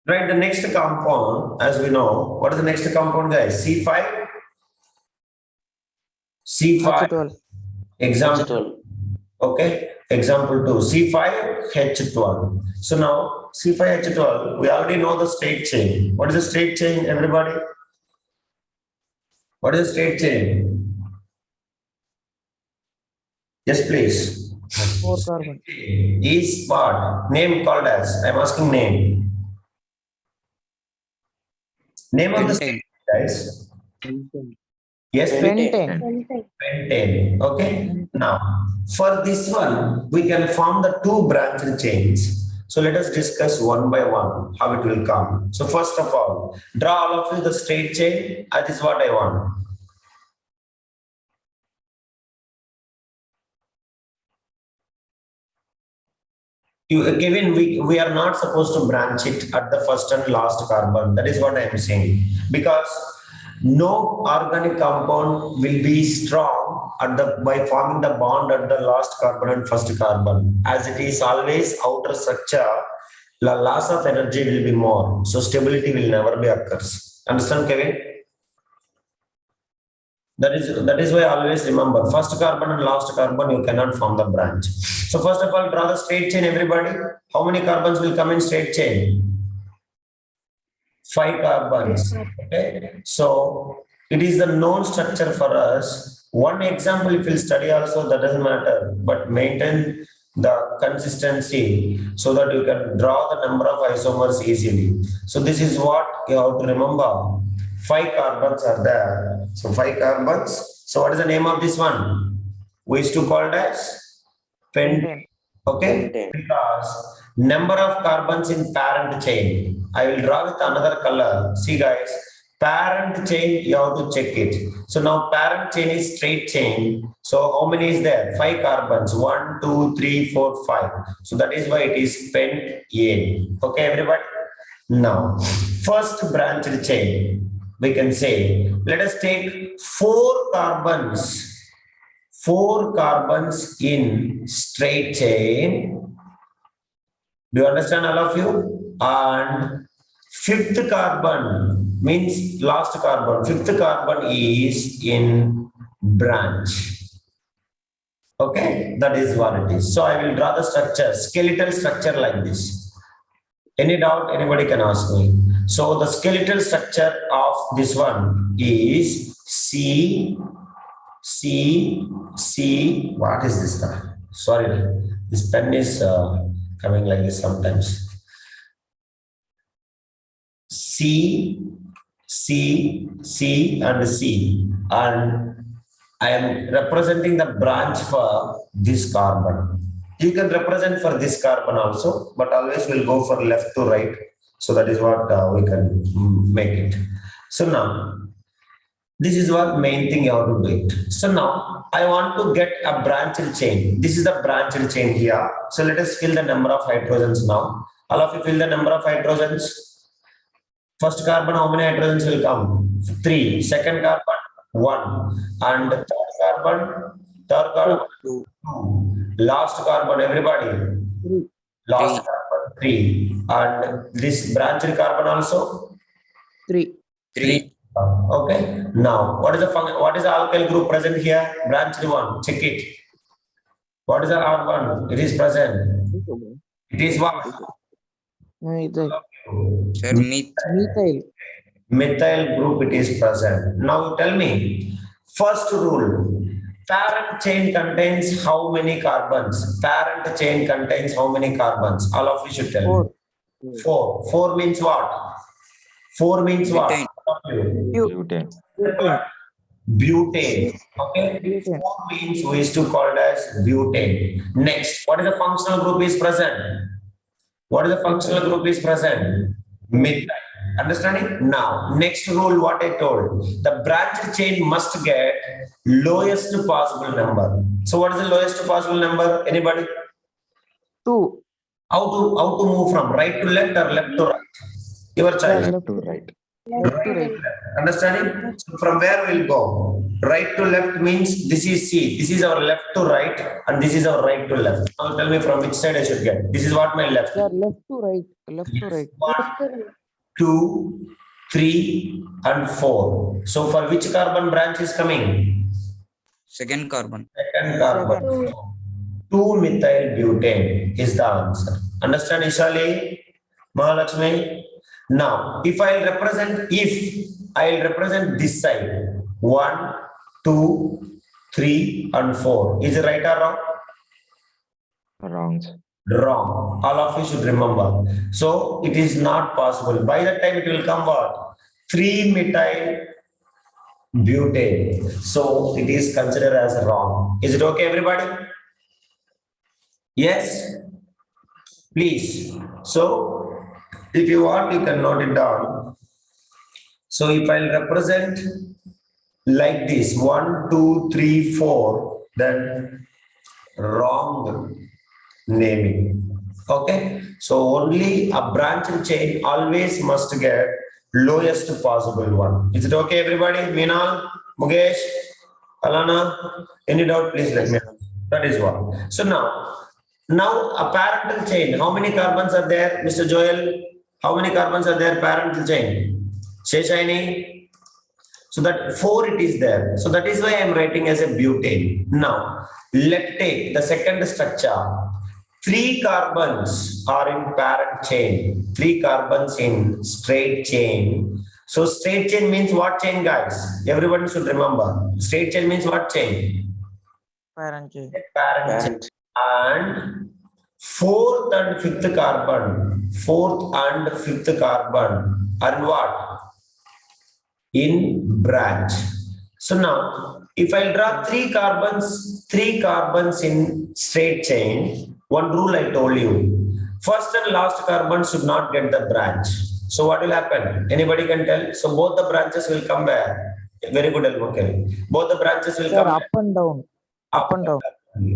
Right, the next compound, as we know, what is the next compound, guys? C5? C5. H12. Example. Okay, example 2, C5H12. So now C5H12, we already know the straight chain. What is the straight chain, everybody? What is the straight chain? Yes, please. 4 carbon. Is what? Name called as? I'm asking name. Name of the straight, guys. Yes, Pentane. pentane. Okay. Now, for this one, we can form the two branched chains. So let us discuss one by one how it will come. So first of all, draw all of you the straight chain. That is what I want. Kevin, we are not supposed to branch it at the first and last carbon. That is what I am saying. Because no organic compound will be strong at by forming the bond at the last carbon and first carbon. As it is always outer structure, the loss of energy will be more. So stability will never be occurs. Understand, Kevin? That is why I always remember first carbon and last carbon you cannot form the branch. So first of all, draw the straight chain, everybody. How many carbons will come in straight chain? 5 carbons. Okay. So it is the known structure for us. One example, if you study also, that doesn't matter, but maintain the consistency so that you can draw the number of isomers easily. So this is what you have to remember. 5 carbons are there. So 5 carbons. So what is the name of this one? We used to call it as pentane. Okay. Because number of carbons in parent chain. I will draw with another color. See, guys, parent chain, you have to check it. So now parent chain is straight chain. So how many is there? 5 carbons. 1, 2, 3, 4, 5. So that is why it is pentane. Okay, everybody. Now, first branched chain. We can say, let us take 4 carbons. 4 carbons in straight chain. Do you understand, all of you? And 5th carbon means last carbon. 5th carbon is in branch. Okay, that is what it is. So I will draw the structure, skeletal structure like this. Any doubt, anybody can ask me. So the skeletal structure of this one is C. What is this guy? Sorry, this pen is coming like this sometimes. C and C, and I am representing the branch for this carbon. You can represent for this carbon also, but always we'll go for left to right. So that is what we can make it. So now, this is what main thing you have to do it. So now, I want to get a branched chain. This is the branched chain here. So let us fill the number of hydrogens now. All of you fill the number of hydrogens. First carbon, how many hydrogens will come? 3. Second carbon, 1. And third carbon, 2. Last carbon, everybody. 3. Last carbon, 3. And this branched carbon also? 3. Okay. Now, what is the alkyl group present here? Branched one. Check it. What is the R1? It is present. It is what? Methyl. Sir, Methyl group, it is present. Now tell me, first rule, parent chain contains how many carbons? Parent chain contains how many carbons? All of you should tell me. 4. 4 means what? 4 means what? Butane. Butane. Okay. 4 means we used to call it as butane. Next, what is the functional group is present? What is the functional group is present? Methyl. Understanding? Now, next rule, what I told, the branched chain must get lowest possible number. So what is the lowest possible number? Anybody? 2. How to move from right to left or left to right? Your choice. Left to right. Right to left. Understanding? So from where we'll go? Right to left means this is C. This is our left to right and this is our right to left. Now tell me from which side I should get. This is what my left. Sir, left to right. Left to right. 1, 2, 3 and 4. So for which carbon branch is coming? Second carbon. Second carbon. 2-methyl butane is the answer. Understand, Ishali? Mahalakshmi? Now, if I'll represent this side, 1, 2, 3 and 4. Is it right or wrong? Wrong. Wrong. All of you should remember. So it is not possible. By that time it will come what? 3-methyl butane. So it is considered as wrong. Is it okay, everybody? Yes? Please. So if you want, you can note it down. So if I'll represent like this, 1, 2, 3, 4, then wrong naming. Okay, so only a branch chain always must get lowest possible one. Is it okay, everybody? Meenal, Mukesh, Alana, any doubt, please let me know. That is what. So now a parental chain, how many carbons are there, Mr. Joel? How many carbons are there, parental chain? Sheshani? So that 4 it is there. So that is why I am writing as a butane. Now, let's take the second structure. 3 carbons are in parent chain. 3 carbons in straight chain. So straight chain means what chain, guys? Everyone should remember. Straight chain means what chain? Parent chain. Parent chain. And 4th and 5th carbon. 4th and 5th carbon are in what? In branch. So now, if I draw 3 carbons in straight chain, one rule I told you, first and last carbon should not get the branch. So what will happen? Anybody can tell? So both the branches will come where? Very good, Elmokel. Both the branches will Sir, come up and down. Up and down.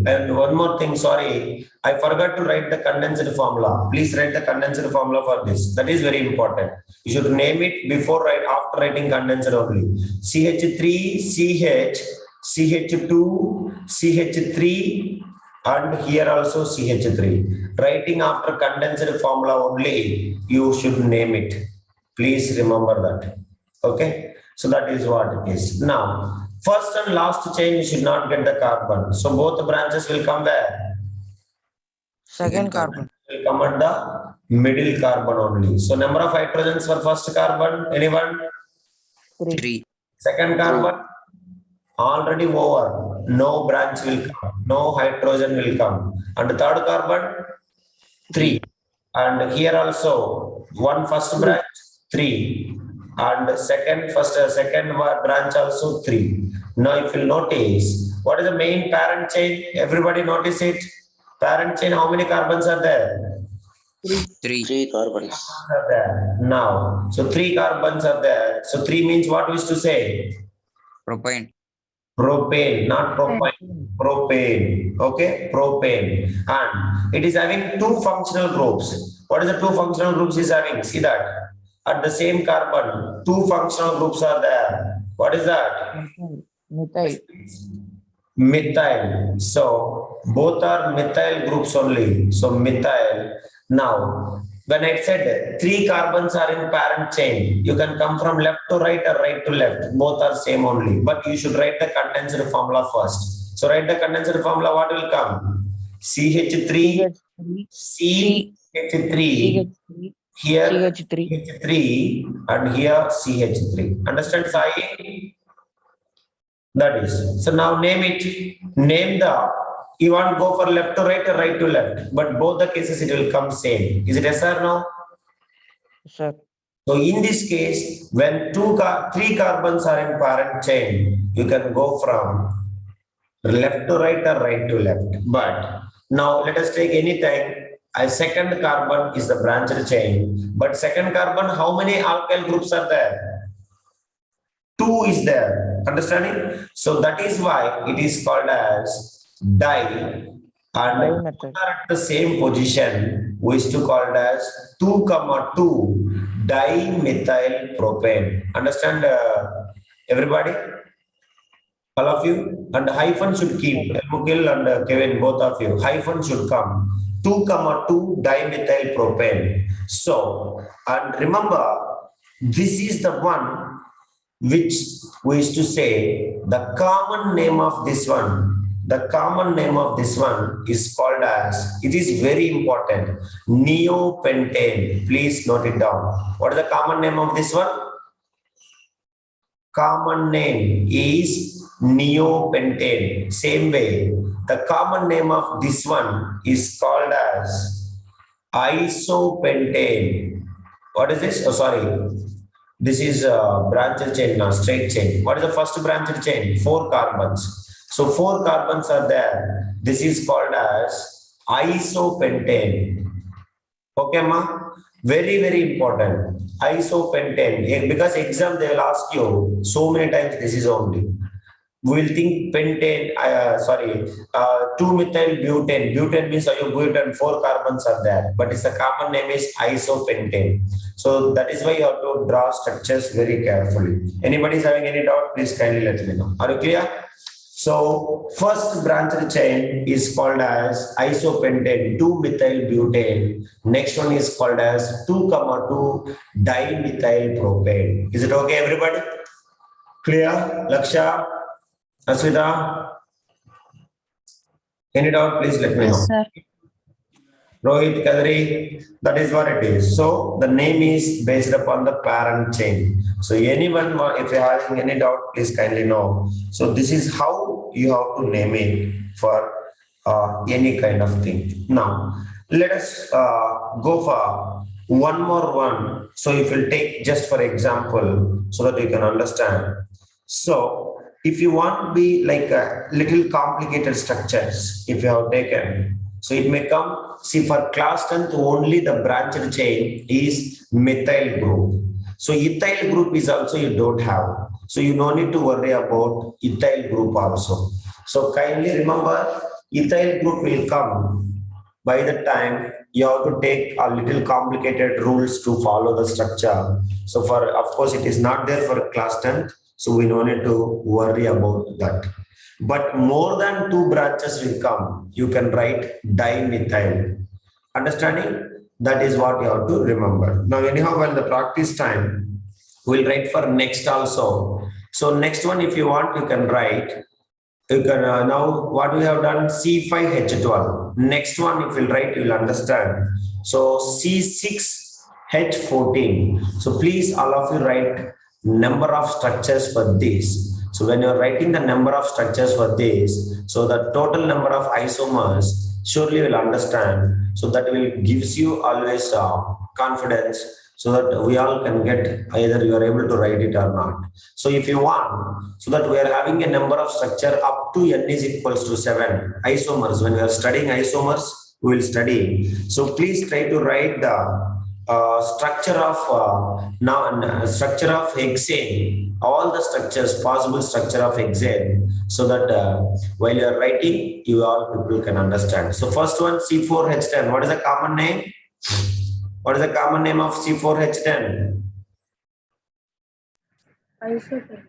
And one more thing, sorry, I forgot to write the condensed formula. Please write the condensed formula for this. That is very important. You should name it before after writing condensed only. CH3, CH, CH2, CH3, and here also CH3. Writing after condensed formula only, you should name it. Please remember that. Okay, so that is what it is. Now, first and last chain, you should not get the carbon. So both branches will come where? Second carbon. Will come at the middle carbon only. So number of hydrogens for first carbon, anyone? 3. Second carbon, already over. No branch will come. No hydrogen will come. And the third carbon, 3. And here also, one first branch, 3. And second branch also 3. Now if you notice, what is the main parent chain? Everybody notice it. Parent chain, how many carbons are there? 3 carbons. Are there. Now, so 3 carbons are there. So 3 means what we used to say? Propane. Propane, not propane. Propane. Okay, propane. And it is having 2 functional groups. What is the 2 functional groups is having? See that. At the same carbon, 2 functional groups are there. What is that? Methyl. Methyl. So both are methyl groups only. So methyl. Now, when I said 3 carbons are in parent chain, you can come from left to right or right to left. Both are same only. But you should write the condensed formula first. So write the condensed formula. What will come? CH3, CH3. Here CH3 and here CH3. Understand, Sai? That is. So now name it. Name you want to go for left to right or right to left. But both the cases it will come same. Is it yes or no? Sir. So in this case, when 3 carbons are in parent chain, you can go from left to right or right to left. But now let us take anything. A second carbon is the branched chain, but second carbon, how many alkyl groups are there? 2 is there. Understanding? So that is why it is called as di, and are at the same position, we used to call it as 2,2 dimethyl propane. Understand, everybody? All of you, and hyphen should keep. Mukil and Kevin, both of you. Hyphen should come. 2,2 dimethyl propane. So, and remember, this is the one which we used to say the common name of this one. The common name of this one is called as, it is very important, neopentane. Please note it down. What is the common name of this one? Common name is neopentane. Same way, the common name of this one is called as isopentane. What is this? Oh, sorry. This is a branched chain, now straight chain. What is the first branched chain? 4 carbons. So 4 carbons are there. This is called as isopentane. Okay, ma? Very, very important. Isopentane. Because exam they will ask you so many times this is only. We will think pentane, 2-methyl butane. Butane means iobutane, 4 carbons are there. But its a common name is isopentane. So that is why you have to draw structures very carefully. Anybody is having any doubt, please kindly let me know. Are you clear? So first branched chain is called as isopentane, 2-methyl butane. Next one is called as 2,2 dimethyl propane. Is it okay, everybody? Clear? Laksha? Aswita? Any doubt, please let me know. Yes, sir. Rohit, Kadri, that is what it is. So the name is based upon the parent chain. So anyone, if you are having any doubt, please kindly know. So this is how you have to name it for any kind of thing. Now, let us go for one more one. So if you take just for example, so that you can understand. So if you want to be like a little complicated structures, if you have taken, so it may come, see for class 10th only the branched chain is methyl group. So ethyl group is also you don't have. So you no need to worry about ethyl group also. So kindly remember ethyl group will come by the time you have to take a little complicated rules to follow the structure. So for, of course, it is not there for class 10th. So we don't need to worry about that. But more than 2 branches will come. You can write dimethyl. Understanding? That is what you have to remember. Now, anyhow, when the practice time, we'll write for next also. So next one, if you want, you can write. You can now what we have done C5H12. Next one, if you'll write, you'll understand. So C6H14. So please, all of you write number of structures for this. So when you're writing the number of structures for this, so the total number of isomers, surely you will understand. So that will gives you always confidence, so that we all can get either you are able to write it or not. So if you want, so that we are having a number of structure up to n is equals to 7 isomers. When we are studying isomers, we will study. So please try to write the structure of structure of hexane, all the structures, possible structure of hexane, so that while you are writing, you all people can understand. So first one, C4H10. What is the common name? What is the common name of C4H10? Isopentane.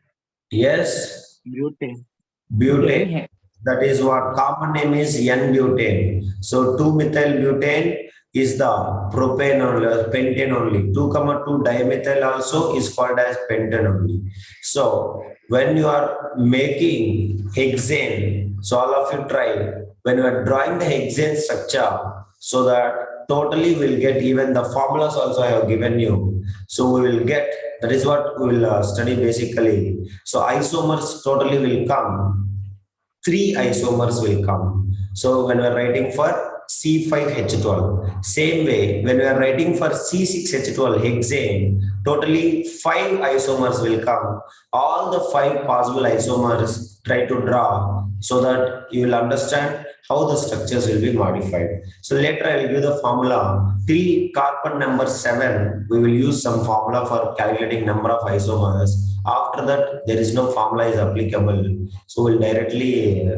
Yes, Butane. butane. That is what common name is N-butane. So 2-methyl butane is the propane only, pentane only. 2,2 dimethyl also is called as pentane only. So when you are making hexane, so all of you try, when you are drawing the hexane structure, so that totally will get, even the formulas also I have given you. So we will get, that is what we will study basically. So isomers totally will come. 3 isomers will come. So when we are writing for C5H12, same way when we are writing for C6H12 hexane, totally 5 isomers will come. All the 5 possible isomers try to draw, so that you will understand how the structures will be modified. So later I will give the formula. Till carbon number 7, we will use some formula for calculating number of isomers. After that, there is no formula is applicable. So we'll directly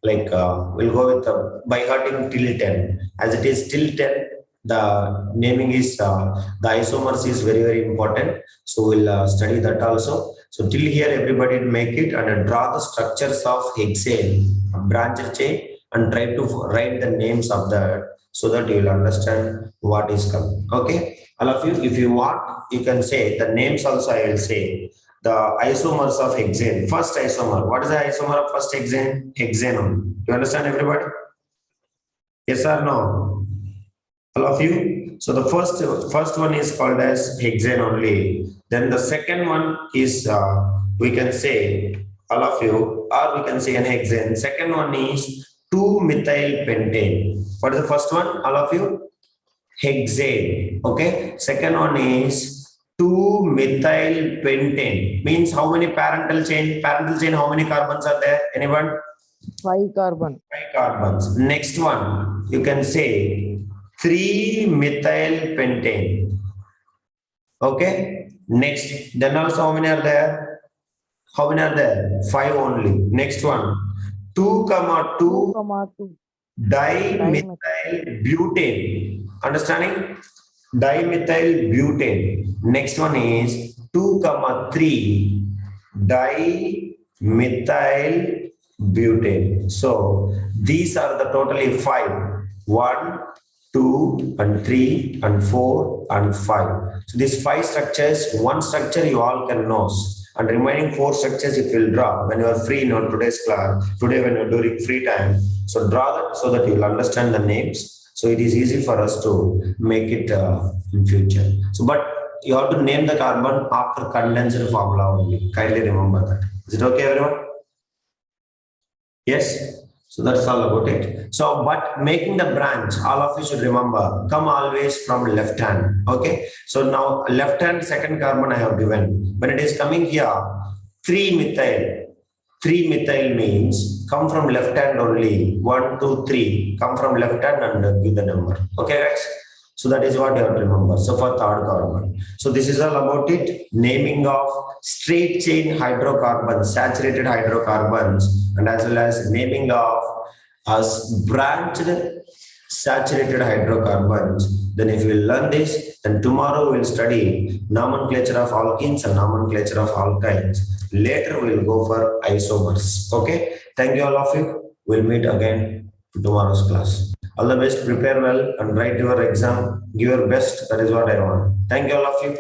we'll go with by hearting till 10. As it is till 10, the naming is the isomers is very, very important. So we'll study that also. So till here, everybody make it and draw the structures of hexane, branched chain, and try to write the names of that so that you will understand what is coming. Okay, all of you, if you want, you can say the names also. I will say the isomers of hexane. First isomer. What is the isomer of first hexane? Hexane. You understand, everybody? Yes or no? All of you. So the first one is called as hexane only. Then the second one is we can say, all of you, or we can say an hexane. Second one is 2-methyl pentane. What is the first one? All of you? Hexane. Okay. Second one is 2-methyl pentane. Means how many parental chain? Parental chain, how many carbons are there? Anyone? 5 carbon. 5 carbons. Next one, you can say 3-methyl pentane. Okay. Next, then also how many are there? How many are there? 5 only. Next one, 2,2 2,2. dimethyl butane. Understanding? Dimethyl butane. Next one is 2,3 dimethyl butane. So these are the totally 5. 1, 2, and 3, and 4, and 5. So these 5 structures, one structure you all can know. And remaining 4 structures if you will draw when you are free in your today's class, today when you are during free time. So draw that so that you will understand the names. So it is easy for us to make it in future. So but you have to name the carbon after condensed formula only. Kindly remember that. Is it okay, everyone? Yes. So that's all about it. So, but making the branch, all of you should remember, come always from left hand. Okay. So now left hand second carbon I have given. When it is coming here, 3-methyl. 3-methyl means come from left hand only. 1, 2, 3. Come from left hand and give the number. Okay, guys. So that is what you have to remember. So for third carbon. So this is all about it. Naming of straight chain hydrocarbons, saturated hydrocarbons, and as well as naming of as branched saturated hydrocarbons. Then if we learn this, then tomorrow we'll study nomenclature of alkenes and nomenclature of alkynes. Later we'll go for isomers. Okay. Thank you all of you. We'll meet again for tomorrow's class. All the best. Prepare well and write your exam. Give your best. That is what I want. Thank you all of you.